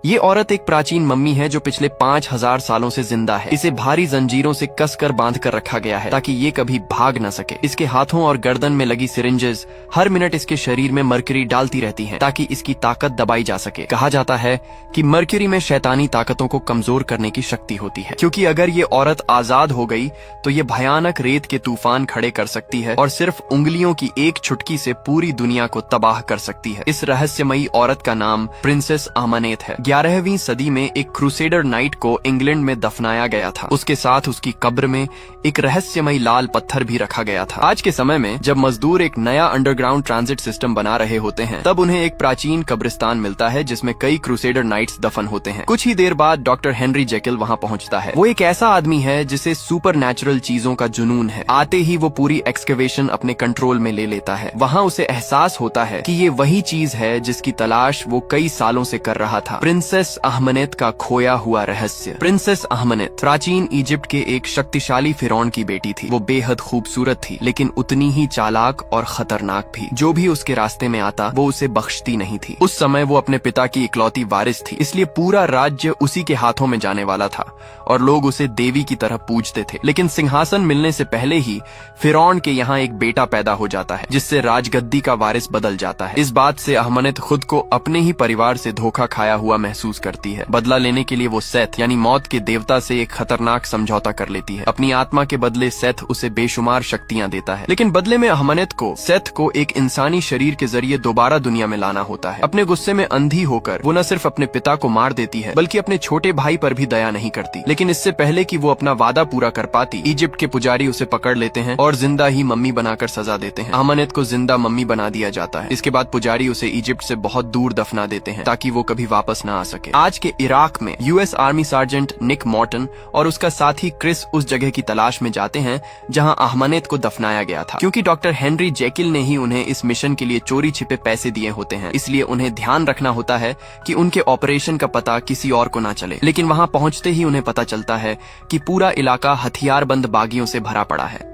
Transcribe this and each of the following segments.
ये औरत एक प्राचीन मम्मी है जो पिछले 5000 सालों से जिंदा है। इसे भारी जंजीरों से कसकर बांध कर रखा गया है ताकि ये कभी भाग न सके। इसके हाथों और गर्दन में लगी सिरिंजेस हर मिनट इसके शरीर में मरकरी डालती रहती हैं ताकि इसकी ताकत दबाई जा सके। कहा जाता है कि मरकरी में शैतानी ताकतों को कमजोर करने की शक्ति होती है, क्योंकि अगर ये औरत आजाद हो गई तो ये भयानक रेत के तूफान खड़े कर सकती है और सिर्फ उंगलियों की एक छुटकी से पूरी दुनिया को तबाह कर सकती है। इस रहस्यमयी औरत का नाम प्रिंसेस आहमनेत है। 11वीं सदी में एक क्रूसेडर नाइट को इंग्लैंड में दफनाया गया था। उसके साथ उसकी कब्र में एक रहस्यमयी लाल पत्थर भी रखा गया था। आज के समय में जब मजदूर एक नया अंडरग्राउंड ट्रांजिट सिस्टम बना रहे होते हैं, तब उन्हें एक प्राचीन कब्रिस्तान मिलता है जिसमें कई क्रूसेडर नाइट्स दफन होते हैं। कुछ ही देर बाद डॉक्टर हेनरी जेकिल वहाँ पहुँचता है। वो एक ऐसा आदमी है जिसे सुपर नेचुरल चीजों का जुनून है। आते ही वो पूरी एक्सकेवेशन अपने कंट्रोल में ले लेता है। वहाँ उसे एहसास होता है कि ये वही चीज है जिसकी तलाश वो कई सालों से कर रहा था, प्रिंसेस आहमनेत का खोया हुआ रहस्य। प्रिंसेस आहमनेत प्राचीन इजिप्ट के एक शक्तिशाली फिरौन की बेटी थी। वो बेहद खूबसूरत थी, लेकिन उतनी ही चालाक और खतरनाक भी। जो भी उसके रास्ते में आता वो उसे बख्शती नहीं थी। उस समय वो अपने पिता की इकलौती वारिस थी, इसलिए पूरा राज्य उसी के हाथों में जाने वाला था और लोग उसे देवी की तरह पूजते थे। लेकिन सिंहासन मिलने से पहले ही फिरौन के यहाँ एक बेटा पैदा हो जाता है, जिससे राजगद्दी का वारिस बदल जाता है। इस बात से आहमनेत खुद को अपने ही परिवार से धोखा खाया हुआ महसूस करती है। बदला लेने के लिए वो सेथ यानी मौत के देवता से एक खतरनाक समझौता कर लेती है। अपनी आत्मा के बदले सेथ उसे बेशुमार शक्तियां देता है, लेकिन बदले में आहमनेत को सेथ को एक इंसानी शरीर के जरिए दोबारा दुनिया में लाना होता है। अपने गुस्से में अंधी होकर वो न सिर्फ अपने पिता को मार देती है, बल्कि अपने छोटे भाई पर भी दया नहीं करती। लेकिन इससे पहले कि वो अपना वादा पूरा कर पाती, इजिप्ट के पुजारी उसे पकड़ लेते हैं और जिंदा ही मम्मी बनाकर सजा देते हैं। आहमनेत को जिंदा मम्मी बना दिया जाता है। इसके बाद पुजारी उसे इजिप्ट से बहुत दूर दफना देते हैं ताकि वो कभी वापस न आ सके। आज के इराक में यूएस आर्मी सार्जेंट निक मॉर्टन और उसका साथी क्रिस उस जगह की तलाश में जाते हैं जहां आहमनेत को दफनाया गया था। क्योंकि डॉक्टर हेनरी जेकिल ने ही उन्हें इस मिशन के लिए चोरी छिपे पैसे दिए होते हैं, इसलिए उन्हें ध्यान रखना होता है कि उनके ऑपरेशन का पता किसी और को ना चले। लेकिन वहां पहुंचते ही उन्हें पता चलता है कि पूरा इलाका हथियारबंद बागियों से भरा पड़ा है।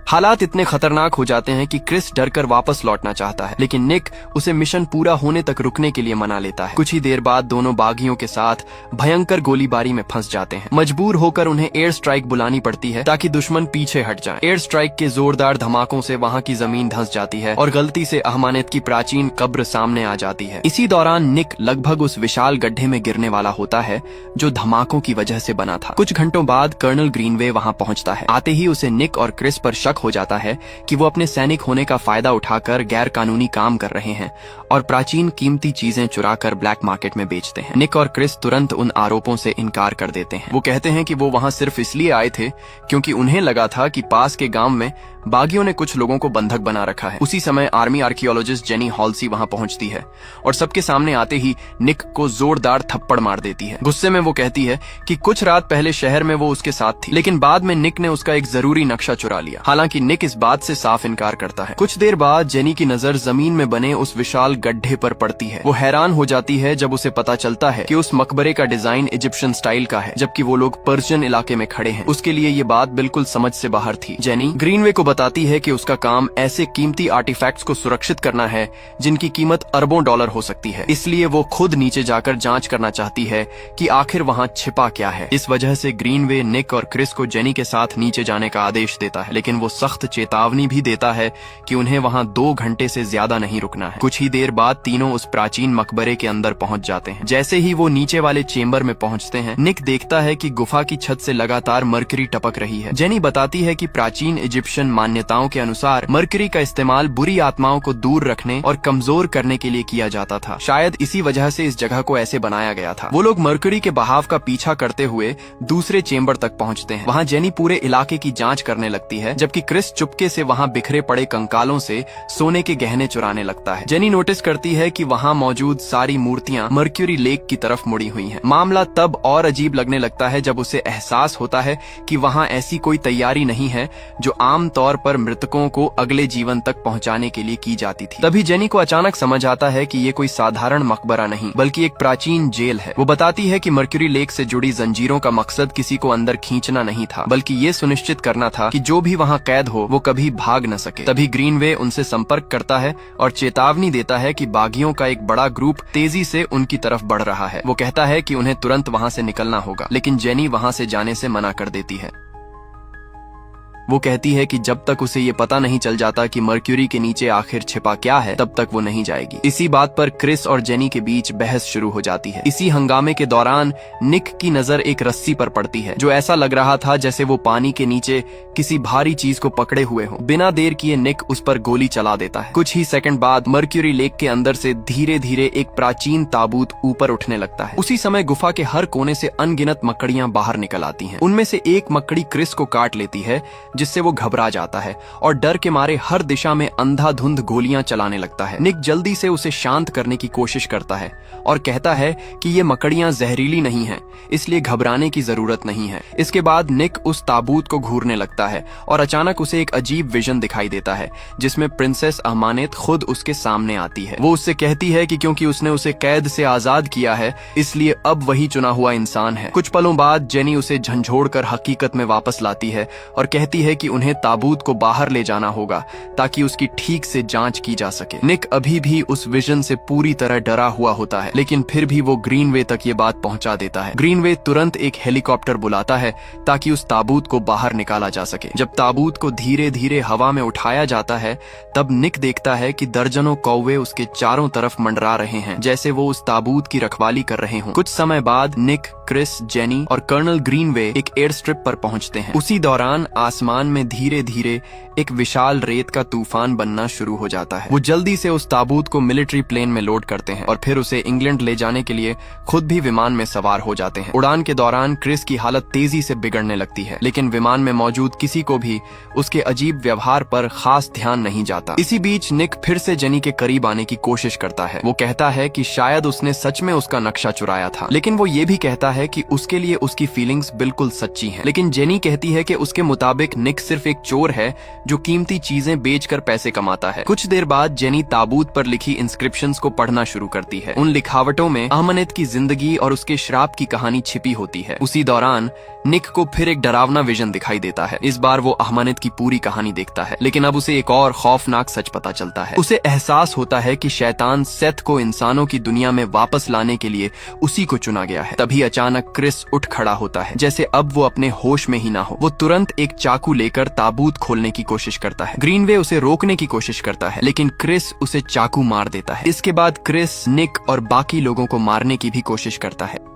हालात इतने खतरनाक हो जाते हैं कि क्रिस डरकर वापस लौटना चाहता है, लेकिन निक उसे मिशन पूरा होने तक रुकने के लिए मना लेता है। कुछ ही देर बाद दोनों बागियों के साथ भयंकर गोलीबारी में फंस जाते हैं। मजबूर होकर उन्हें एयर स्ट्राइक बुलानी पड़ती है ताकि दुश्मन पीछे हट जाए। एयर स्ट्राइक के जोरदार धमाकों से वहां की जमीन धंस जाती है और गलती से आहमनेत की प्राचीन कब्र सामने आ जाती है। इसी दौरान निक लगभग उस विशाल गड्ढे में गिरने वाला होता है जो धमाकों की वजह से बना था। कुछ घंटों बाद कर्नल ग्रीनवे वहां पहुंचता है। आते ही उसे निक और क्रिस पर शक हो जाता है कि वो अपने सैनिक होने का फायदा उठाकर गैर कानूनी काम कर रहे हैं और प्राचीन कीमती चीजें चुराकर ब्लैक मार्केट में बेचते हैं। निक और क्रिस तुरंत उन आरोपों से इनकार कर देते हैं। वो कहते हैं कि वो वहां सिर्फ इसलिए आए थे क्योंकि उन्हें लगा था कि पास के गांव में बागियों ने कुछ लोगों को बंधक बना रखा है। उसी समय आर्मी आर्कियोलॉजिस्ट जेनी हॉल्सी वहां पहुंचती है और सबके सामने आते ही निक को जोरदार थप्पड़ मार देती है। गुस्से में वो कहती है कि कुछ रात पहले शहर में वो उसके साथ थी, लेकिन बाद में निक ने उसका एक जरूरी नक्शा चुरा लिया। हालांकि निक इस बात से साफ इनकार करता है। कुछ देर बाद जेनी की नजर जमीन में बने उस विशाल गड्ढे पर पड़ती है। वो हैरान हो जाती है जब उसे पता चलता है कि उस मकबरे का डिजाइन इजिप्शियन स्टाइल का है, जबकि वो लोग पर्शियन इलाके में खड़े हैं। उसके लिए ये बात बिल्कुल समझ से बाहर थी। जेनी ग्रीनवे को बताती है कि उसका काम ऐसे कीमती आर्टिफैक्ट्स को सुरक्षित करना है जिनकी कीमत अरबों डॉलर हो सकती है, इसलिए वो खुद नीचे जाकर जांच करना चाहती है कि आखिर वहां छिपा क्या है। इस वजह से ग्रीनवे निक और क्रिस को जेनी के साथ नीचे जाने का आदेश देता है, लेकिन वो सख्त चेतावनी भी देता है कि उन्हें वहां 2 घंटे से ज्यादा नहीं रुकना है। कुछ ही देर बाद तीनों उस प्राचीन मकबरे के अंदर पहुंच जाते हैं। जैसे ही वो नीचे वाले चेंबर में पहुंचते हैं, निक देखता है कि गुफा की छत से लगातार मरकरी टपक रही है। जेनी बताती है कि प्राचीन इजिप्शियन मान्यताओं के अनुसार मरकरी का इस्तेमाल बुरी आत्माओं को दूर रखने और कमजोर करने के लिए किया जाता था। शायद इसी वजह से इस जगह को ऐसे बनाया गया था। वो लोग मरकरी के बहाव का पीछा करते हुए दूसरे चेंबर तक पहुंचते हैं। वहां जेनी पूरे इलाके की जांच करने लगती है, जबकि क्रिस चुपके से वहां बिखरे पड़े कंकालों से सोने के गहने चुराने लगता है। जेनी नोटिस करती है कि वहां मौजूद सारी मूर्तियां मर्क्यूरी लेक की तरफ मुड़ी हुई हैं। मामला तब और अजीब लगने लगता है जब उसे एहसास होता है कि वहां ऐसी कोई तैयारी नहीं है जो आम तौर पर मृतकों को अगले जीवन तक पहुंचाने के लिए की जाती थी। तभी जेनी को अचानक समझ आता है कि ये कोई साधारण मकबरा नहीं बल्कि एक प्राचीन जेल है। वो बताती है कि मर्क्यूरी लेक से जुड़ी जंजीरों का मकसद किसी को अंदर खींचना नहीं था, बल्कि ये सुनिश्चित करना था कि जो भी वहां कैद हो वो कभी भाग न सके। तभी ग्रीनवे उनसे संपर्क करता है और चेतावनी देता है कि बागियों का एक बड़ा ग्रुप तेजी से उनकी तरफ बढ़ रहा है। वो कहता है कि उन्हें तुरंत वहां से निकलना होगा, लेकिन जेनी वहां से जाने से मना कर देती है। वो कहती है कि जब तक उसे ये पता नहीं चल जाता कि मर्क्यूरी के नीचे आखिर छिपा क्या है, तब तक वो नहीं जाएगी। इसी बात पर क्रिस और जेनी के बीच बहस शुरू हो जाती है। इसी हंगामे के दौरान निक की नजर एक रस्सी पर पड़ती है, जो ऐसा लग रहा था जैसे वो पानी के नीचे किसी भारी चीज को पकड़े हुए हो। बिना देर किए निक उस पर गोली चला देता है। कुछ ही सेकंड बाद मर्क्यूरी लेक के अंदर से धीरे धीरे एक प्राचीन ताबूत ऊपर उठने लगता है। उसी समय गुफा के हर कोने से अनगिनत मकड़ियां बाहर निकल आती हैं। उनमें से एक मकड़ी क्रिस को काट लेती है, जिससे वो घबरा जाता है और डर के मारे हर दिशा में अंधाधुंध गोलियां चलाने लगता है। निक जल्दी से उसे शांत करने की कोशिश करता है और कहता है कि ये मकड़ियां जहरीली नहीं हैं, इसलिए घबराने की जरूरत नहीं है। इसके बाद निक उस ताबूत को घूरने लगता है और अचानक उसे एक अजीब विजन दिखाई देता है, जिसमें प्रिंसेस अहमानेत खुद उसके सामने आती है। वो उससे कहती है कि क्योंकि उसने उसे कैद से आजाद किया है, इसलिए अब वही चुना हुआ इंसान है। कुछ पलों बाद जेनी उसे झंझोड़कर हकीकत में वापस लाती है और कहती है कि उन्हें ताबूत को बाहर ले जाना होगा ताकि उसकी ठीक से जांच की जा सके। निक अभी भी उस विजन से पूरी तरह डरा हुआ होता है, लेकिन फिर भी वो ग्रीनवे तक ये बात पहुंचा देता है। ग्रीनवे तुरंत एक हेलीकॉप्टर बुलाता है ताकि उस ताबूत को बाहर निकाला जा सके। जब ताबूत को धीरे धीरे हवा में उठाया जाता है, तब निक देखता है कि दर्जनों कौवे उसके चारों तरफ मंडरा रहे हैं, जैसे वो उस ताबूत की रखवाली कर रहे हों। कुछ समय बाद निक, क्रिस, जेनी और कर्नल ग्रीनवे एक एयर स्ट्रिप पर पहुंचते हैं। उसी दौरान आसमान में धीरे धीरे एक विशाल रेत का तूफान बनना शुरू हो जाता है। वो जल्दी से उस ताबूत को मिलिट्री प्लेन में लोड करते हैं और फिर उसे इंग्लैंड ले जाने के लिए खुद भी विमान में सवार हो जाते हैं। उड़ान के दौरान क्रिस की हालत तेजी से बिगड़ने लगती है, लेकिन विमान में मौजूद किसी को भी उसके अजीब व्यवहार पर खास ध्यान नहीं जाता। इसी बीच निक फिर से जेनी के करीब आने की कोशिश करता है। वो कहता है कि शायद उसने सच में उसका नक्शा चुराया था, लेकिन वो ये भी कहता है कि उसके लिए उसकी फीलिंग्स बिल्कुल सच्ची हैं। लेकिन जेनी कहती है कि उसके मुताबिक निक सिर्फ एक चोर है जो कीमती चीजें बेचकर पैसे कमाता है। कुछ देर बाद जेनी ताबूत पर लिखी इंस्क्रिप्शंस को पढ़ना शुरू करती है। उन लिखावटों में अहमनेत की जिंदगी और उसके श्राप की कहानी छिपी होती है। उसी दौरान निक को फिर एक डरावना विजन दिखाई देता है। इस बार वो अहमनेत की पूरी कहानी देखता है, लेकिन अब उसे एक और खौफनाक सच पता चलता है। उसे एहसास होता है कि शैतान सेथ को इंसानों की दुनिया में वापस लाने के लिए उसी को चुना गया है। तभी अचानक क्रिस उठ खड़ा होता है, जैसे अब वो अपने होश में ही ना हो। वो तुरंत एक चाकू लेकर ताबूत खोलने की कोशिश करता है। ग्रीनवे उसे रोकने की कोशिश करता है, लेकिन क्रिस उसे चाकू मार देता है। इसके बाद क्रिस, निक और बाकी लोगों को मारने की भी कोशिश करता है।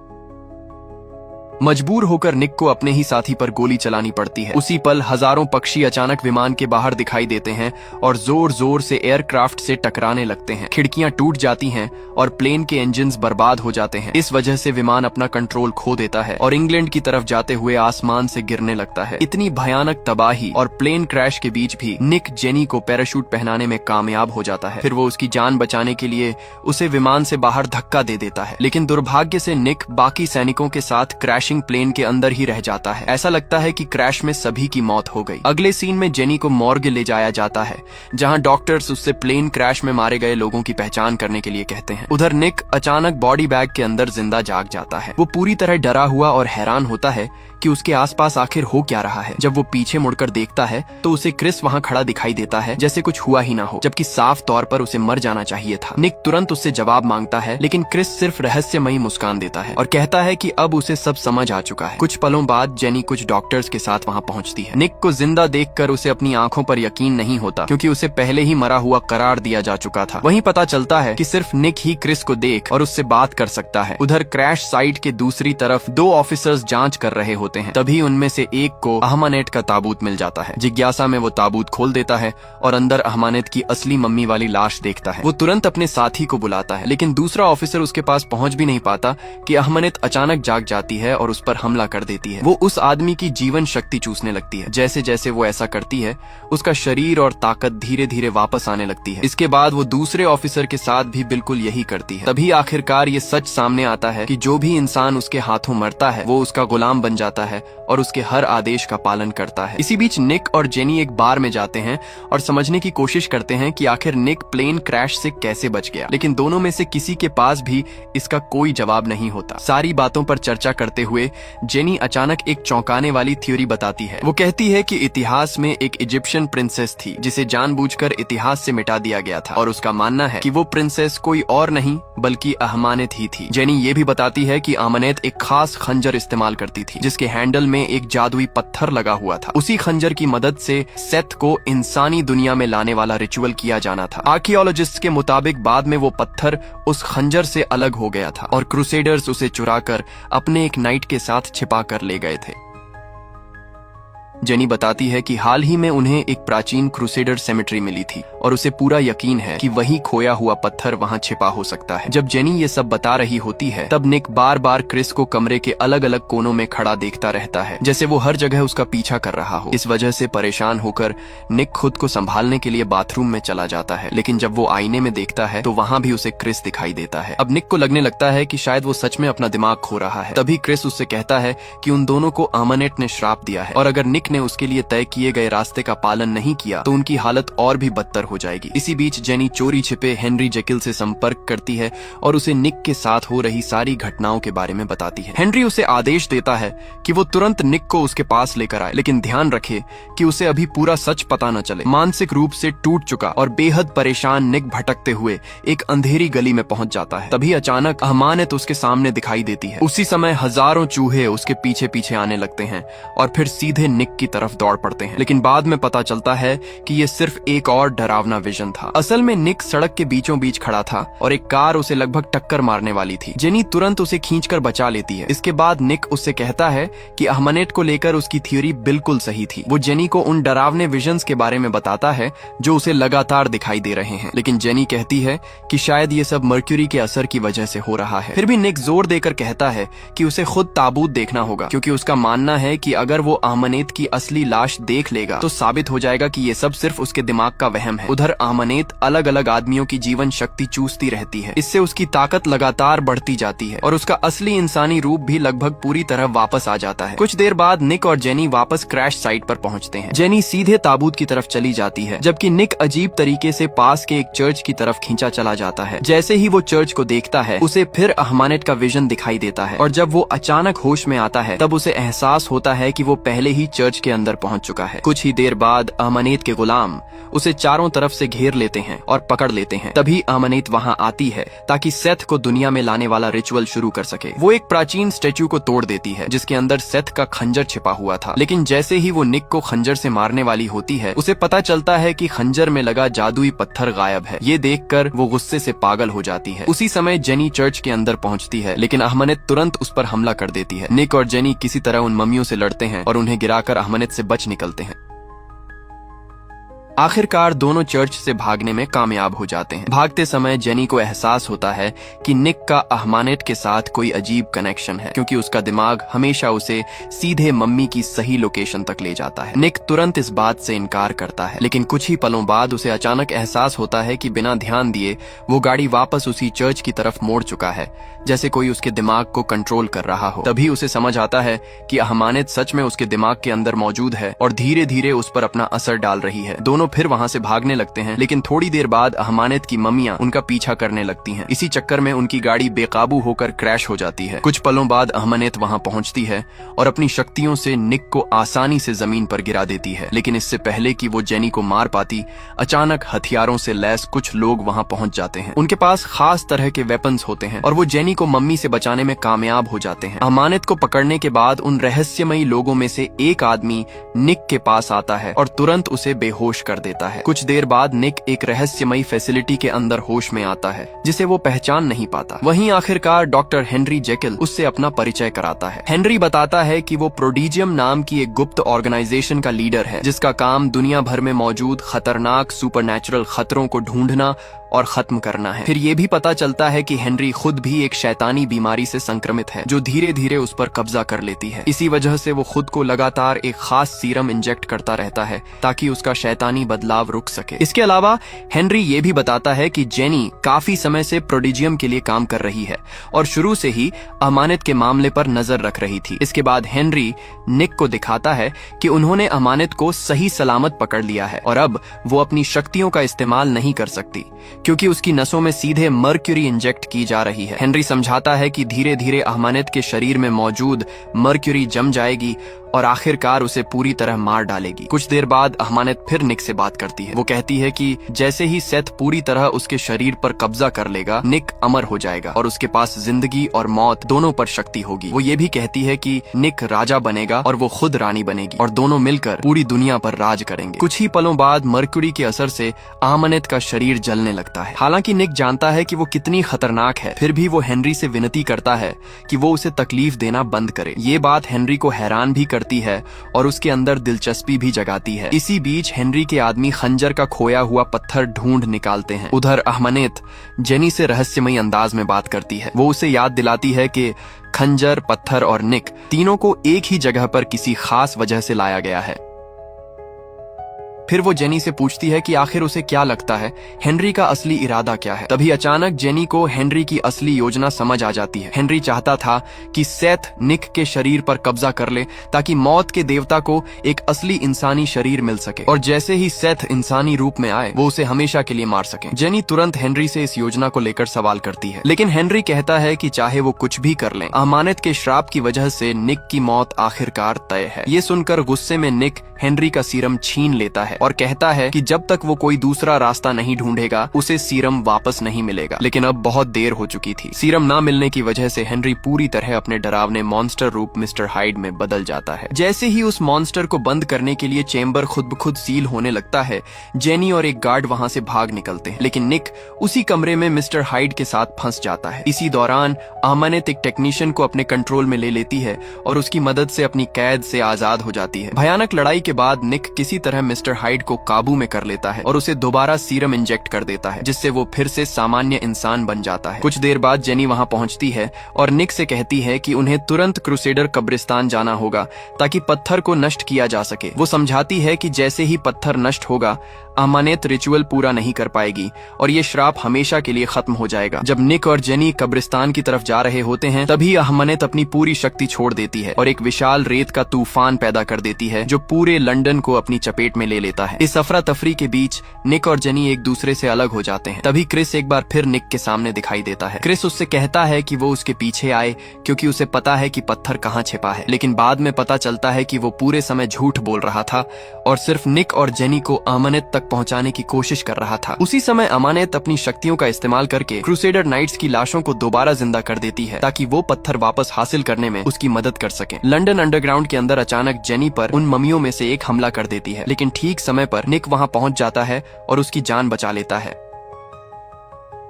मजबूर होकर निक को अपने ही साथी पर गोली चलानी पड़ती है। उसी पल हजारों पक्षी अचानक विमान के बाहर दिखाई देते हैं और जोर जोर से एयरक्राफ्ट से टकराने लगते हैं। खिड़कियां टूट जाती हैं और प्लेन के इंजन्स बर्बाद हो जाते हैं। इस वजह से विमान अपना कंट्रोल खो देता है और इंग्लैंड की तरफ जाते हुए आसमान से गिरने लगता है। इतनी भयानक तबाही और प्लेन क्रैश के बीच भी निक जेनी को पैराशूट पहनाने में कामयाब हो जाता है। फिर वो उसकी जान बचाने के लिए उसे विमान से बाहर धक्का दे देता है, लेकिन दुर्भाग्य से निक बाकी सैनिकों के साथ क्रैश प्लेन के अंदर ही रह जाता है। ऐसा लगता है कि क्रैश में सभी की मौत हो गई। अगले सीन में जेनी को मॉर्ग ले जाया जाता है, जहां डॉक्टर्स उससे प्लेन क्रैश में मारे गए लोगों की पहचान करने के लिए कहते हैं। उधर निक अचानक बॉडी बैग के अंदर जिंदा जाग जाता है। वो पूरी तरह डरा हुआ और हैरान होता है कि उसके आसपास आखिर हो क्या रहा है। जब वो पीछे मुड़कर देखता है तो उसे क्रिस वहां खड़ा दिखाई देता है, जैसे कुछ हुआ ही ना हो, जबकि साफ तौर पर उसे मर जाना चाहिए था। निक तुरंत उससे जवाब मांगता है, लेकिन क्रिस सिर्फ रहस्यमयी मुस्कान देता है और कहता है कि अब उसे सब समझ आ चुका है। कुछ पलों बाद जेनी कुछ डॉक्टर्स के साथ वहां पहुंचती है। निक को जिंदा देखकर उसे अपनी आंखों पर यकीन नहीं होता, क्योंकि उसे पहले ही मरा हुआ करार दिया जा चुका था। वहीं पता चलता है कि सिर्फ निक ही क्रिस को देख और उससे बात कर सकता है। उधर क्रैश साइट के दूसरी तरफ 2 ऑफिसर्स जांच कर रहे होते हैं। तभी उनमें से एक को अहमानेट का ताबूत मिल जाता है। जिज्ञासा में वो ताबूत खोल देता है और अंदर अहमानेट की असली मम्मी वाली लाश देखता है। वो तुरंत अपने साथी को बुलाता है, लेकिन दूसरा ऑफिसर उसके पास पहुंच भी नहीं पाता कि अहमानेट अचानक जाग जाती है और उस पर हमला कर देती है। वो उस आदमी की जीवन शक्ति चूसने लगती है। जैसे जैसे वो ऐसा करती है, उसका शरीर और ताकत धीरे धीरे वापस आने लगती है। इसके बाद वो दूसरे ऑफिसर के साथ भी बिल्कुल यही करती है। तभी आखिरकार ये सच सामने आता है कि जो भी इंसान उसके हाथों मरता है, वो उसका गुलाम बन जाता है और उसके हर आदेश का पालन करता है। इसी बीच निक और जेनी एक बार में जाते हैं और समझने की कोशिश करते हैं कि आखिर निक प्लेन क्रैश से कैसे बच गया, लेकिन दोनों में से किसी के पास भी इसका कोई जवाब नहीं होता। सारी बातों पर चर्चा करते हुए हुए जेनी अचानक एक चौंकाने वाली थ्योरी बताती है। वो कहती है कि इतिहास में एक इजिप्शियन प्रिंसेस थी जिसे जानबूझकर इतिहास से मिटा दिया गया था और उसका मानना है कि वो प्रिंसेस कोई और नहीं बल्कि अहमानेत ही थी। जेनी ये भी बताती है कि अहमानेत एक खास खंजर इस्तेमाल करती थी जिसके हैंडल में एक जादुई पत्थर लगा हुआ था। उसी खंजर की मदद से सेथ को इंसानी दुनिया में लाने वाला रिचुअल किया जाना था। आर्कियोलॉजिस्ट के मुताबिक बाद में वो पत्थर उस खंजर से अलग हो गया था और क्रूसेडर्स उसे चुराकर अपने एक नाइट के साथ छिपा कर ले गए थे। जेनी बताती है कि हाल ही में उन्हें एक प्राचीन क्रूसेडर सेमेट्री मिली थी और उसे पूरा यकीन है कि वही खोया हुआ पत्थर वहां छिपा हो सकता है। जब जेनी ये सब बता रही होती है तब निक बार बार क्रिस को कमरे के अलग अलग कोनों में खड़ा देखता रहता है, जैसे वो हर जगह उसका पीछा कर रहा हो। इस वजह से परेशान होकर निक खुद को संभालने के लिए बाथरूम में चला जाता है, लेकिन जब वो आईने में देखता है तो वहां भी उसे क्रिस दिखाई देता है। अब निक को लगने लगता है कि शायद वो सच में अपना दिमाग खो रहा है। तभी क्रिस उससे कहता है कि उन दोनों को अहमानेत ने श्राप दिया है और अगर निक ने उसके लिए तय किए गए रास्ते का पालन नहीं किया तो उनकी हालत और भी बदतर हो जाएगी। इसी बीच जेनी चोरी छिपे हेनरी जेकिल से संपर्क करती है और उसे निक के साथ हो रही सारी घटनाओं के बारे में बताती है। हेनरी उसे आदेश देता है कि वो तुरंत निक को उसके पास लेकर आए, लेकिन ध्यान रखे कि उसे अभी पूरा सच पता न चले। मानसिक रूप से टूट चुका और बेहद परेशान निक भटकते हुए एक अंधेरी गली में पहुंच जाता है। तभी अचानक अहमानेत उसके सामने दिखाई देती है। उसी समय हजारों चूहे उसके पीछे पीछे आने लगते हैं और फिर सीधे निक की तरफ दौड़ पड़ते हैं, लेकिन बाद में पता चलता है कि ये सिर्फ एक और डरावना विजन था। असल में निक सड़क के बीचों बीच खड़ा था और एक कार उसे लगभग टक्कर मारने वाली थी। जेनी तुरंत उसे खींचकर बचा लेती है। इसके बाद निक उससे कहता है कि अहमानेत को लेकर उसकी थ्योरी बिल्कुल सही थी। वो जेनी को उन डरावने विजन्स के बारे में बताता है जो उसे लगातार दिखाई दे रहे हैं, लेकिन जेनी कहती है कि शायद ये सब मर्क्यूरी के असर की वजह से हो रहा है। फिर भी निक जोर देकर कहता है कि उसे खुद ताबूत देखना होगा, क्योंकि उसका मानना है कि अगर वो अहमानेत की असली लाश देख लेगा तो साबित हो जाएगा कि ये सब सिर्फ उसके दिमाग का वहम है। उधर अहमानेत अलग अलग आदमियों की जीवन शक्ति चूसती रहती है। इससे उसकी ताकत लगातार बढ़ती जाती है और उसका असली इंसानी रूप भी लगभग पूरी तरह वापस आ जाता है। कुछ देर बाद निक और जेनी वापस क्रैश साइट पर पहुंचते हैं। जेनी सीधे ताबूत की तरफ चली जाती है, जबकि निक अजीब तरीके से पास के एक चर्च की तरफ खींचा चला जाता है। जैसे ही वो चर्च को देखता है उसे फिर अहमानेत का विजन दिखाई देता है और जब वो अचानक होश में आता है तब उसे एहसास होता है कि वो पहले ही चर्च के अंदर पहुंच चुका है। कुछ ही देर बाद अहमानेत के गुलाम उसे चारों तरफ से घेर लेते हैं और पकड़ लेते हैं। तभी अहमानेत वहां आती है ताकि सेथ को दुनिया में लाने वाला रिचुअल शुरू कर सके। वो एक प्राचीन स्टेच्यू को तोड़ देती है जिसके अंदर सेथ का खंजर छिपा हुआ था, लेकिन जैसे ही वो निक को खंजर से मारने वाली होती है उसे पता चलता है कि खंजर में लगा जादुई पत्थर गायब है। ये देखकर वो गुस्से से पागल हो जाती है। उसी समय जेनी चर्च के अंदर पहुंचती है, लेकिन अहमानेत तुरंत उस पर हमला कर देती है। निक और जेनी किसी तरह उन मम्मियों से लड़ते हैं और उन्हें गिराकर अहमानेत से बच निकलते हैं। आखिरकार दोनों चर्च से भागने में कामयाब हो जाते हैं। भागते समय जेनी को एहसास होता है कि निक का अहमानेत के साथ कोई अजीब कनेक्शन है, क्योंकि उसका दिमाग हमेशा उसे सीधे मम्मी की सही लोकेशन तक ले जाता है। निक तुरंत इस बात से इनकार करता है, लेकिन कुछ ही पलों बाद उसे अचानक एहसास होता है कि बिना ध्यान दिए वो गाड़ी वापस उसी चर्च की तरफ मोड़ चुका है, जैसे कोई उसके दिमाग को कंट्रोल कर रहा हो। तभी उसे समझ आता है कि अहमानेत सच में उसके दिमाग के अंदर मौजूद है और धीरे धीरे उस पर अपना असर डाल रही है। दोनों फिर वहां से भागने लगते हैं, लेकिन थोड़ी देर बाद अहमानेत की मम्मियां उनका पीछा करने लगती हैं। इसी चक्कर में उनकी गाड़ी बेकाबू होकर क्रैश हो जाती है। कुछ पलों बाद अहमानेत वहां पहुंचती है और अपनी शक्तियों से निक को आसानी से जमीन पर गिरा देती है, लेकिन इससे पहले कि वो जेनी को मार पाती, अचानक हथियारों से लैस कुछ लोग वहां पहुंच जाते हैं। उनके पास खास तरह के वेपन्स होते हैं और वो जेनी को मम्मी से बचाने में कामयाब हो जाते हैं। अहमानेत को पकड़ने के बाद उन रहस्यमयी लोगों में से एक आदमी निक के पास आता है और तुरंत उसे बेहोश कर देता है। कुछ देर बाद निक एक रहस्यमयी फैसिलिटी के अंदर होश में आता है जिसे वो पहचान नहीं पाता। वहीं आखिरकार डॉक्टर हेनरी जेकिल उससे अपना परिचय कराता है। हेनरी बताता है कि वो प्रोडिजियम नाम की एक गुप्त ऑर्गेनाइजेशन का लीडर है जिसका काम दुनिया भर में मौजूद खतरनाक सुपरनैचुरल खतरों को ढूंढना और खत्म करना है। फिर ये भी पता चलता है कि हेनरी खुद भी एक शैतानी बीमारी से संक्रमित है जो धीरे धीरे उस पर कब्जा कर लेती है। इसी वजह से वो खुद को लगातार एक खास सीरम इंजेक्ट करता रहता है ताकि उसका शैतानी बदलाव रुक सके। इसके अलावा हेनरी ये भी बताता है कि जेनी काफी समय से प्रोडिजियम के लिए काम कर रही है और शुरू से ही अमानत के मामले पर नजर रख रही थी। इसके बाद हेनरी निक को दिखाता है कि उन्होंने अमानत को सही सलामत पकड़ लिया है और अब वो अपनी शक्तियों का इस्तेमाल नहीं कर सकती क्योंकि उसकी नसों में सीधे मर्क्यूरी इंजेक्ट की जा रही है। हेनरी समझाता है कि धीरे धीरे अहमानेत के शरीर में मौजूद मर्क्यूरी जम जाएगी और आखिरकार उसे पूरी तरह मार डालेगी। कुछ देर बाद अहमानेत फिर निक से बात करती है। वो कहती है कि जैसे ही सेथ पूरी तरह उसके शरीर पर कब्जा कर लेगा, निक अमर हो जाएगा और उसके पास जिंदगी और मौत दोनों पर शक्ति होगी। वो ये भी कहती है कि निक राजा बनेगा और वो खुद रानी बनेगी और दोनों मिलकर पूरी दुनिया पर राज करेंगे। कुछ ही पलों बाद मर्क्यूरी के असर से अहमानेत का शरीर जलने लगता है। हालांकि निक जानता है कि वो कितनी खतरनाक है, फिर भी वो हेनरी से विनती करता है कि वो उसे तकलीफ देना बंद करे। ये बात हेनरी को हैरान भी करती है और उसके अंदर दिलचस्पी भी जगाती है। इसी बीच हेनरी के आदमी खंजर का खोया हुआ पत्थर ढूंढ निकालते हैं। उधर अहमानेत जेनी से रहस्यमयी अंदाज में बात करती है। वो उसे याद दिलाती है कि खंजर, पत्थर और निक तीनों को एक ही जगह पर किसी खास वजह से लाया गया है। फिर वो जेनी से पूछती है कि आखिर उसे क्या लगता है, हेनरी का असली इरादा क्या है। तभी अचानक जेनी को हेनरी की असली योजना समझ आ जाती है। हेनरी चाहता था कि सेथ निक के शरीर पर कब्जा कर ले ताकि मौत के देवता को एक असली इंसानी शरीर मिल सके और जैसे ही सेथ इंसानी रूप में आए वो उसे हमेशा के लिए मार सके। जेनी तुरंत हेनरी से इस योजना को लेकर सवाल करती है, लेकिन हेनरी कहता है कि चाहे वो कुछ भी कर लें, अमानत के श्राप की वजह से निक की मौत आखिरकार तय है। ये सुनकर गुस्से में निक हेनरी का सीरम छीन लेता है और कहता है कि जब तक वो कोई दूसरा रास्ता नहीं ढूंढेगा उसे सीरम वापस नहीं मिलेगा। लेकिन अब बहुत देर हो चुकी थी। सीरम ना मिलने की वजह से हेनरी पूरी तरह अपने डरावने मॉन्स्टर रूप मिस्टर हाइड में बदल जाता है। जैसे ही उस मॉन्स्टर को बंद करने के लिए चेम्बर खुद ब खुद सील होने लगता है, जेनी और एक गार्ड वहां से भाग निकलते हैं, लेकिन निक उसी कमरे में मिस्टर हाइड के साथ फंस जाता है। इसी दौरान अमानत एक टेक्नीशियन को अपने कंट्रोल में ले लेती है और उसकी मदद से अपनी कैद से आजाद हो जाती है। भयानक लड़ाई के बाद निक किसी तरह मिस्टर हाइड को काबू में कर लेता है और उसे दोबारा सीरम इंजेक्ट कर देता है, जिससे वो फिर से सामान्य इंसान बन जाता है। कुछ देर बाद जेनी वहां पहुंचती है और निक से कहती है कि उन्हें तुरंत क्रूसेडर कब्रिस्तान जाना होगा ताकि पत्थर को नष्ट किया जा सके। वो समझाती है कि जैसे ही पत्थर नष्ट होगा, अमानत रिचुअल पूरा नहीं कर पाएगी और ये श्राप हमेशा के लिए खत्म हो जाएगा। जब निक और जेनी कब्रिस्तान की तरफ जा रहे होते हैं, तभी अमानत अपनी पूरी शक्ति छोड़ देती है और एक विशाल रेत का तूफान पैदा कर देती है जो पूरे लंदन को अपनी चपेट में ले लेता है। इस अफरा तफरी के बीच निक और जेनी एक दूसरे से अलग हो जाते हैं। तभी क्रिस एक बार फिर निक के सामने दिखाई देता है। क्रिस उससे कहता है कि वो उसके पीछे आए क्योंकि उसे पता है कि पत्थर कहाँ छिपा है, लेकिन बाद में पता चलता है कि वो पूरे समय झूठ बोल रहा था और सिर्फ निक और जेनी को अमानत तक पहुंचाने की कोशिश कर रहा था। उसी समय अमानत अपनी शक्तियों का इस्तेमाल करके क्रूसेडर नाइट्स की लाशों को दोबारा जिंदा कर देती है ताकि वो पत्थर वापस हासिल करने में उसकी मदद कर सके। लंदन अंडरग्राउंड के अंदर अचानक जेनी पर उन ममियों में से एक हमला कर देती है, लेकिन ठीक समय पर निक वहां पहुंच जाता है और उसकी जान बचा लेता है।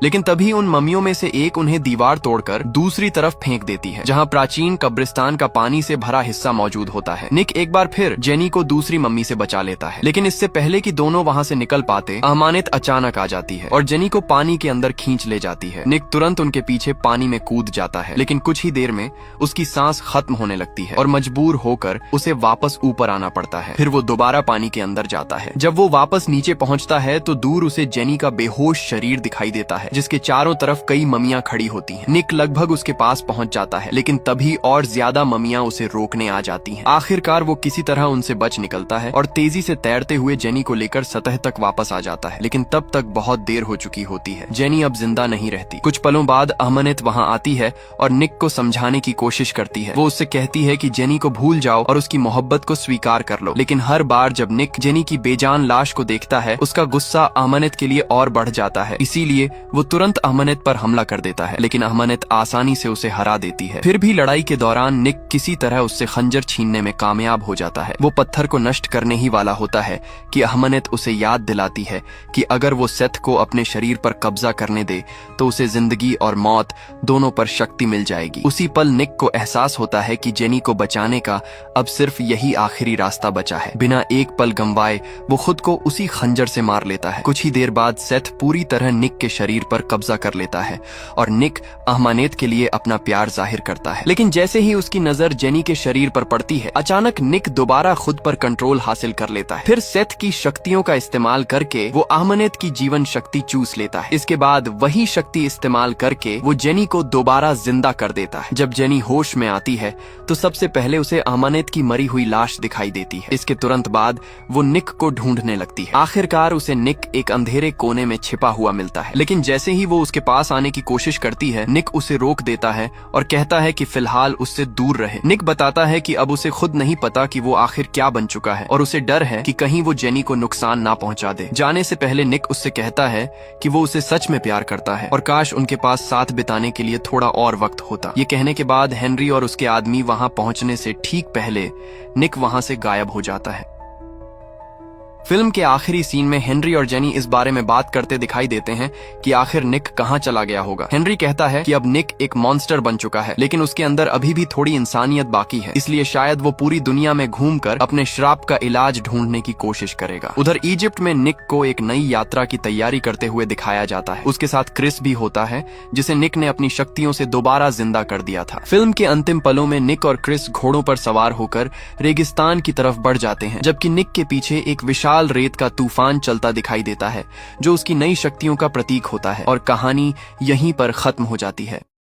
लेकिन तभी उन ममियों में से एक उन्हें दीवार तोड़कर दूसरी तरफ फेंक देती है, जहां प्राचीन कब्रिस्तान का पानी से भरा हिस्सा मौजूद होता है। निक एक बार फिर जेनी को दूसरी मम्मी से बचा लेता है, लेकिन इससे पहले कि दोनों वहां से निकल पाते, अमानत अचानक आ जाती है और जेनी को पानी के अंदर खींच ले जाती है। निक तुरंत उनके पीछे पानी में कूद जाता है, लेकिन कुछ ही देर में उसकी सांस खत्म होने लगती है और मजबूर होकर उसे वापस ऊपर आना पड़ता है। फिर वो दोबारा पानी के अंदर जाता है। जब वो वापस नीचे पहुंचता है तो दूर उसे जेनी का बेहोश शरीर दिखाई देता है, जिसके चारों तरफ कई ममियां खड़ी होती हैं। निक लगभग उसके पास पहुंच जाता है, लेकिन तभी और ज्यादा ममियां उसे रोकने आ जाती हैं। आखिरकार वो किसी तरह उनसे बच निकलता है और तेजी से तैरते हुए जेनी को लेकर सतह तक वापस आ जाता है, लेकिन तब तक बहुत देर हो चुकी होती है। जेनी अब जिंदा नहीं रहती। कुछ पलों बाद अमानत वहां आती है और निक को समझाने की कोशिश करती है। वो उससे कहती है कि जेनी को भूल जाओ और उसकी मोहब्बत को स्वीकार कर लो, लेकिन हर बार जब निक जेनी की बेजान लाश को देखता है, उसका गुस्सा अमानत के लिए और बढ़ जाता है। इसीलिए वो तुरंत अमानत पर हमला कर देता है, लेकिन अमानत आसानी से उसे हरा देती है। फिर भी लड़ाई के दौरान निक किसी तरह उससे खंजर छीनने में कामयाब हो जाता है। वो पत्थर को नष्ट करने ही वाला होता है कि अमानत उसे याद दिलाती है कि अगर वो सेथ को अपने शरीर पर कब्जा करने दे तो उसे जिंदगी और मौत दोनों पर शक्ति मिल जाएगी। उसी पल निक को एहसास होता है कि जेनी को बचाने का अब सिर्फ यही आखिरी रास्ता बचा है। बिना एक पल गंवाए वो खुद को उसी खंजर से मार लेता है। कुछ ही देर बाद सेथ पूरी तरह निक के शरीर पर कब्जा कर लेता है और निक अहमानेत के लिए अपना प्यार जाहिर करता है। लेकिन जैसे ही उसकी नजर जेनी के शरीर पर पड़ती है, अचानक निक दोबारा खुद पर कंट्रोल हासिल कर लेता है। फिर सेथ की शक्तियों का इस्तेमाल करके वो अहमानेत की जीवन शक्ति चूस लेता है। इसके बाद वही शक्ति इस्तेमाल करके वो जेनी को दोबारा जिंदा कर देता है। जब जेनी होश में आती है तो सबसे पहले उसे अहमानेत की मरी हुई लाश दिखाई देती है। इसके तुरंत बाद वो निक को ढूंढने लगती है। आखिरकार उसे निक एक अंधेरे कोने में छिपा हुआ मिलता है, लेकिन जैसे ही वो उसके पास आने की कोशिश करती है, निक उसे रोक देता है और कहता है कि फिलहाल उससे दूर रहे। निक बताता है कि अब उसे खुद नहीं पता कि वो आखिर क्या बन चुका है और उसे डर है कि कहीं वो जेनी को नुकसान ना पहुंचा दे। जाने से पहले निक उससे कहता है कि वो उसे सच में प्यार करता है और काश उनके पास साथ बिताने के लिए थोड़ा और वक्त होता। ये कहने के बाद हेनरी और उसके आदमी वहां पहुंचने से ठीक पहले निक वहां से गायब हो जाता है। फिल्म के आखिरी सीन में हेनरी और जेनी इस बारे में बात करते दिखाई देते हैं कि आखिर निक कहां चला गया होगा। हेनरी कहता है कि अब निक एक मॉन्स्टर बन चुका है, लेकिन उसके अंदर अभी भी थोड़ी इंसानियत बाकी है, इसलिए शायद वो पूरी दुनिया में घूमकर अपने श्राप का इलाज ढूंढने की कोशिश करेगा। उधर इजिप्ट में निक को एक नई यात्रा की तैयारी करते हुए दिखाया जाता है। उसके साथ क्रिस भी होता है, जिसे निक ने अपनी शक्तियों से दोबारा जिंदा कर दिया था। फिल्म के अंतिम पलों में निक और क्रिस घोड़ों पर सवार होकर रेगिस्तान की तरफ बढ़ जाते हैं, जबकि निक के पीछे एक विशाल रेत का तूफान चलता दिखाई देता है, जो उसकी नई शक्तियों का प्रतीक होता है और कहानी यहीं पर खत्म हो जाती है।